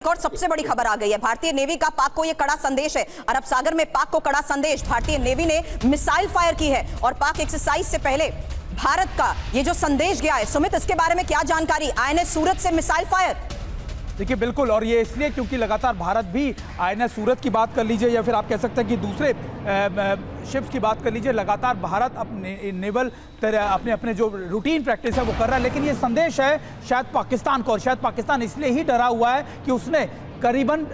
और सबसे बड़ी खबर आ गई है। भारतीय नेवी का पाक को यह कड़ा संदेश है। अरब सागर में पाक को कड़ा संदेश। भारतीय नेवी ने मिसाइल फायर की है और पाक एक्सरसाइज से पहले भारत का ये जो संदेश गया है, सुमित, इसके बारे में क्या जानकारी? आईएनएस सूरत से मिसाइल फायर। देखिए बिल्कुल, और ये इसलिए क्योंकि लगातार भारत भी आईएनएस सूरत की बात कर लीजिए या फिर आप कह सकते हैं कि दूसरे शिप्स की बात कर लीजिए, लगातार भारत अपने नेवल अपने जो रूटीन प्रैक्टिस है वो कर रहा है। लेकिन ये संदेश है शायद पाकिस्तान को, और शायद पाकिस्तान इसलिए ही डरा हुआ है कि उसने करीबन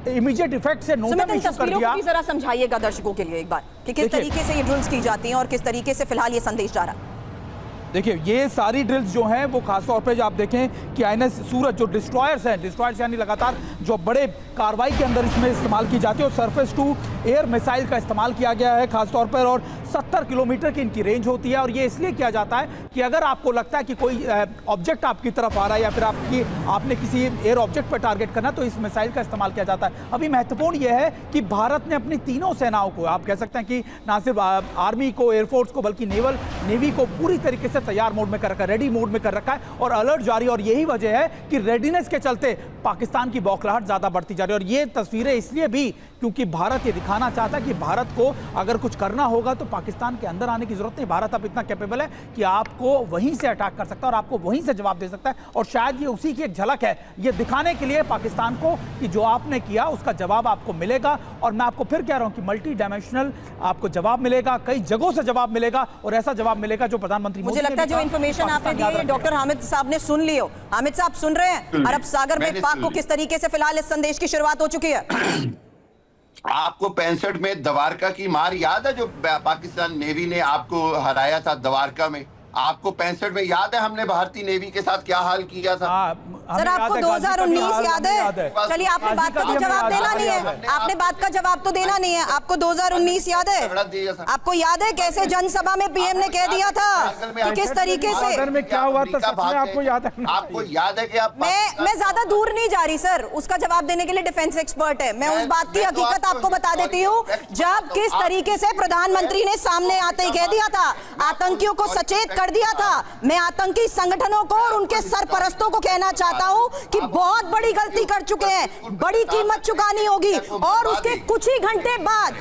इमीडिएट इफेक्ट से नोटम इशू कर दिया। जरा समझाइएगा दर्शकों के लिए एक बार कि किस तरीके से ये ड्रिल्स की जाती हैं और किस तरीके से फिलहाल ये संदेश जा रहा है। देखिए ये सारी ड्रिल्स जो हैं वो खासतौर पे जो आप देखें कि आईएनएस सूरत जो डिस्ट्रॉयर्स हैं, डिस्ट्रॉयर्स यानी लगातार जो बड़े कार्रवाई के अंदर इसमें इस्तेमाल की जाती है, और सरफेस टू एयर मिसाइल का इस्तेमाल किया गया है खासतौर पर, और 70 किलोमीटर की इनकी रेंज होती है। और ये इसलिए किया जाता है कि अगर आपको लगता है कि कोई ऑब्जेक्ट आपकी तरफ आ रहा है या फिर आपने किसी एयर ऑब्जेक्ट पर टारगेट करना, तो इस मिसाइल का इस्तेमाल किया जाता है। अभी महत्वपूर्ण यह है कि भारत ने अपनी तीनों सेनाओं को, आप कह सकते हैं कि ना सिर्फ आर्मी को, एयरफोर्स को, बल्कि नेवी को पूरी तरीके से तैयार मोड में कर रखा है, रेडी मोड में कर रखा है, और अलर्ट जारी। और यही वजह है कि रेडीनेस के चलते पाकिस्तान की बौखलाहट ज्यादा बढ़ती जा रही है। और ये तस्वीरें इसलिए भी क्योंकि भारत ये दिखाना चाहता है कि भारत को अगर कुछ करना होगा तो पाकिस्तान के अंदर आने की जरूरत नहीं। भारत अब इतना कैपेबल है कि आपको वहीं से अटैक कर सकता है और आपको वहीं से जवाब दे सकता है। और शायद ये उसी की एक झलक है, ये दिखाने के लिए पाकिस्तान को कि जो आपने किया उसका जवाब आपको मिलेगा। और मैं आपको फिर कह रहा हूं कि मल्टी डायमेंशनल आपको जवाब मिलेगा, कई जगहों से जवाब मिलेगा, और ऐसा जवाब मिलेगा जो प्रधानमंत्री मुझे लगता है जो इन्फॉर्मेशन आपने दी है डॉक्टर हामिद साहब ने सुन लियो। हामिद साहब सुन रहे हैं? अरब सागर में पाक को किस तरीके से फिलहाल इस संदेश की शुरुआत हो चुकी है? आपको 65 में द्वारका की मार याद है, जो पाकिस्तान नेवी ने आपको हराया था द्वारका में? आपको 65 में याद है हमने भारतीय नेवी के साथ क्या हाल किया था? सर आपको 2019 याद है? चलिए आपने बात का तो जवाब देना नहीं है, आपने बात का जवाब तो देना नहीं है। आपको 2019 याद है? आपको याद है कैसे जनसभा में पीएम ने कह दिया था कि किस तरीके से क्या हुआ था? आपको याद है? आपको याद है कि आप मैं ज्यादा दूर नहीं जा रही सर, उसका जवाब देने के लिए डिफेंस एक्सपर्ट है। मैं उस बात की हकीकत आपको बता देती हूँ, जब किस तरीके से प्रधानमंत्री ने सामने आते ही कह दिया था, आतंकियों को सचेत कर दिया था। मैं आतंकी संगठनों को और उनके सरपरस्तों को कहना चाहता हूं कि बहुत बड़ी गलती कर चुके हैं, बड़ी कीमत चुकानी होगी। और उसके कुछ ही घंटे बाद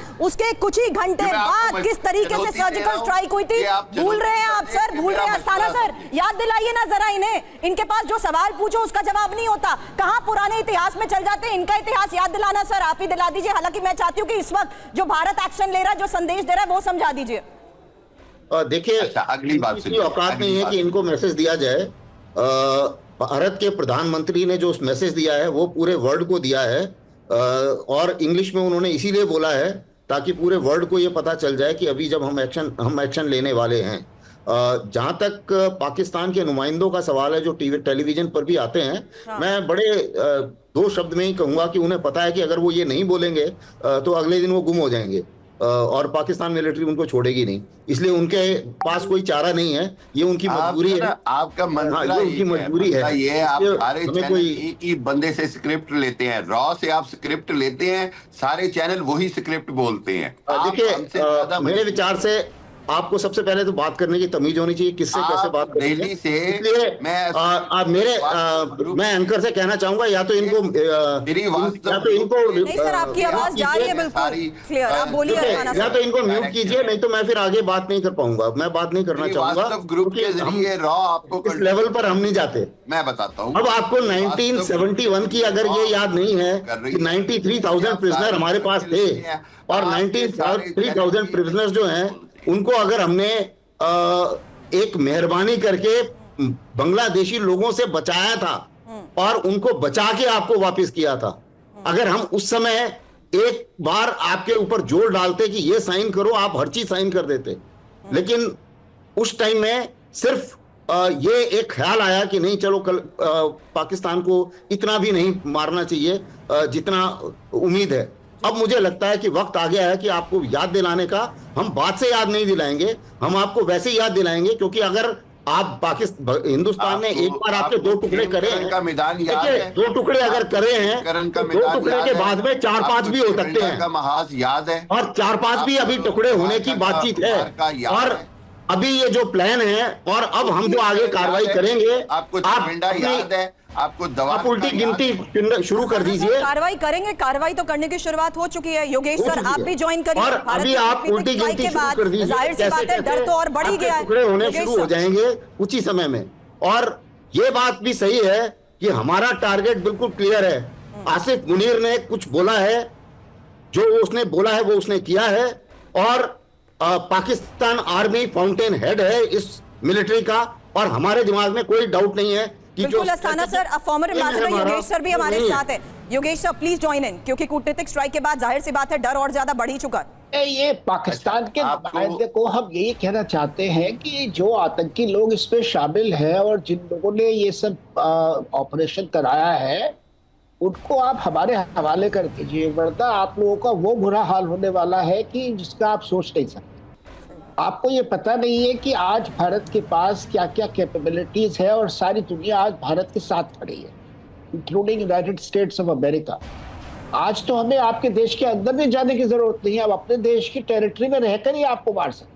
किस तरीके से सर्जिकल स्ट्राइक हुई थी, भूल रहे हैं आप सर? भूल रहे हैं अस्थाना सर? याद दिलाइए ना जरा इन्हें। इनके पास जो सवाल पूछो उसका जवाब नहीं होता, कहां पुराने इतिहास में चल जाते हैं। इनका इतिहास याद दिलाना सर, आप ही दिला दीजिए। हालांकि मैं चाहती हूं कि इस वक्त जो भारत एक्शन ले रहा है, जो संदेश दे रहा है, वो समझा दीजिए। देखिए, अगली बात की औकात नहीं है कि इनको मैसेज दिया जाए। भारत के प्रधानमंत्री ने जो मैसेज दिया है वो पूरे वर्ल्ड को दिया है, और इंग्लिश में उन्होंने इसीलिए बोला है ताकि पूरे वर्ल्ड को ये पता चल जाए कि अभी जब हम एक्शन लेने वाले हैं। जहां तक पाकिस्तान के नुमाइंदों का सवाल है जो टेलीविजन पर भी आते हैं, हाँ। मैं बड़े 2 शब्द में ही कहूंगा कि उन्हें पता है कि अगर वो ये नहीं बोलेंगे तो अगले दिन वो गुम हो जाएंगे, और पाकिस्तान मिलिट्री उनको छोड़ेगी नहीं। इसलिए उनके पास कोई चारा नहीं है, ये उनकी मजबूरी है। आपका मंत्र ये उनकी मजबूरी है। ये आप सारे चैनल एक ही बंदे से स्क्रिप्ट लेते हैं, रॉ से आप स्क्रिप्ट लेते हैं, सारे चैनल वही स्क्रिप्ट बोलते हैं। देखिए, मेरे विचार से आपको सबसे पहले तो बात करने की तमीज होनी चाहिए, किससे कैसे बात करनी है। इसलिए मैं एंकर से कहना चाहूंगा या तो इनको नहीं सर, आपकी आवाज जा रही है बिल्कुल क्लियर, आप बोलिए। या तो इनको म्यूट कीजिए, नहीं तो मैं फिर आगे बात नहीं कर पाऊंगा। मैं बात नहीं करना चाहूंगा ग्रुप के जरिए रॉ आपको इस लेवल पर हम नहीं जाते। मैं बताता हूँ। अब आपको 1971 की अगर ये याद नहीं है कि 93,000 प्रिजनर हमारे पास थे, और 93,000 प्रिजनर्स जो हैं उनको अगर हमने एक मेहरबानी करके बांग्लादेशी लोगों से बचाया था और उनको बचा के आपको वापस किया था, अगर हम उस समय एक बार आपके ऊपर जोर डालते कि ये साइन करो, आप हर चीज साइन कर देते। लेकिन उस टाइम में सिर्फ ये एक ख्याल आया कि नहीं चलो कल पाकिस्तान को इतना भी नहीं मारना चाहिए जितना उम्मीद है। अब मुझे लगता है कि वक्त आ गया है कि आपको याद दिलाने का। हम बात से याद नहीं दिलाएंगे, हम आपको वैसे याद दिलाएंगे, क्योंकि अगर आप हिंदुस्तान ने एक बार आपके 2 टुकड़े करे हैं, 2 टुकड़े अगर करे हैं, 2 टुकड़े के बाद में 4-5 भी हो सकते हैं, महाज याद है, और 4-5 भी अभी टुकड़े होने की बातचीत है। और अभी ये जो प्लान है, और अब हम जो आगे कार्रवाई करेंगे, आपको झंडा याद है, आपको दवा आप उल्टी गिनती शुरू कर दीजिए। कार्रवाई करेंगे, कार्रवाई तो करने की शुरुआत हो चुकी है। योगेश सर आप भी ज्वाइन करिए। और भारत अभी के आप कूटनीतिक उल्टी स्ट्राइक गिनती के शुरू बाद कर दीजिए। जाहिर सी बात है डर तो और बढ़ ही गया है। टुकड़े होने योगेश शुरू हो सर। जाएंगे कुछ ही समय में। और ये बात भी सही है कि हमारा टारगेट बिल्कुल क्लियर है। आसिफ मुनीर ने कुछ बोला है, जो उसने बोला है वो उसने किया है। और पाकिस्तान आर्मी फाउंटेन हेड है इस मिलिट्री का, और हमारे दिमाग में कोई डाउट नहीं है कि जो बिल्कुल Asthana sir, farmer ambassador Yogesh sir भी हमारे नहीं है। साथ है। Yogesh sir please join in, क्योंकि कूटनीतिक स्ट्राइक के बाद जाहिर सी बात है डर और ज्यादा बढ़ ही चुका है। ये पाकिस्तान के नुमाइंदे को हम यही कहना चाहते हैं कि जो आतंकी लोग इसमें शामिल हैं और जिन लोगों ने ये सब ऑपरेशन कराया है उनको आप हमारे हवाले कर दीजिए, वरना आप लोगों का वो बुरा हाल होने वाला है कि जिसका आप सोच नहीं सकते। आपको ये पता नहीं है कि आज भारत के पास क्या क्या कैपेबिलिटीज है और सारी दुनिया आज भारत के साथ खड़ी है, including United states of America. आज तो हमें आपके देश के अंदर भी जाने की जरूरत नहीं है, आप अपने देश की टेरिटरी में रहकर ही आपको मार सकते हैं।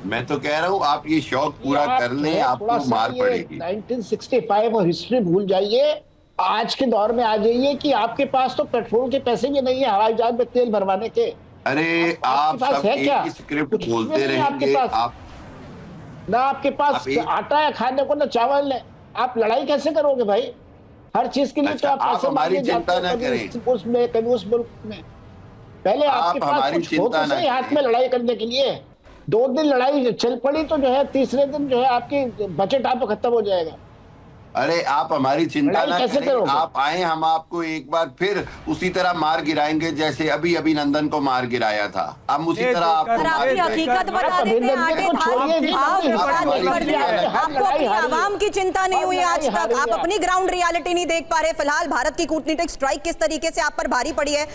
मैं तो कह रहा हूँ आप ये शौक पूरा कर लें, आपको मार पड़ेगी। 1965 और हिस्ट्री भूल जाइए, आज के दौर में आ जाइए कि आपके पास तो पेट्रोल के पैसे भी नहीं है हवाई जहाज में तेल भरवाने के। अरे आप सब एक ही स्क्रिप्ट बोलते रहेंगे। आप ना आपके पास आटा है खाने को, ना चावल है, आप लड़ाई कैसे करोगे भाई? हर चीज के लिए तो आप पैसे हमारी मांगने चिंता जाते ना हो, करें। उसमें कभी उस मुल्क में पहले आपके पास हमारी कुछ हो चिंता तो ना सही हाथ करें। में लड़ाई करने के लिए। 2 दिन लड़ाई चल पड़ी तो जो है तीसरे दिन जो है आपकी बजट आप खत्म हो जाएगा। अरे आप हमारी चिंता लड़ाई ना कैसे करें, करोगे? आप आए, हम आपको एक बार फिर उसी तरह मार गिराएंगे जैसे अभी अभिनंदन को मार गिराया था। हम उसी ये तरह देखकर आपको सर मार आपकी गिराएंगे। हकीकत बता देते हैं, आगे भाव विवाद नहीं कर रहे हैं। आपको अपनी आवाम की चिंता नहीं हुई आज तक, आप अपनी ग्राउंड रियलिटी नहीं देख पा रहे। फिलहाल भारत की कूटनीतिक स्ट्राइक किस तरीके से आप पर भारी पड़ी है।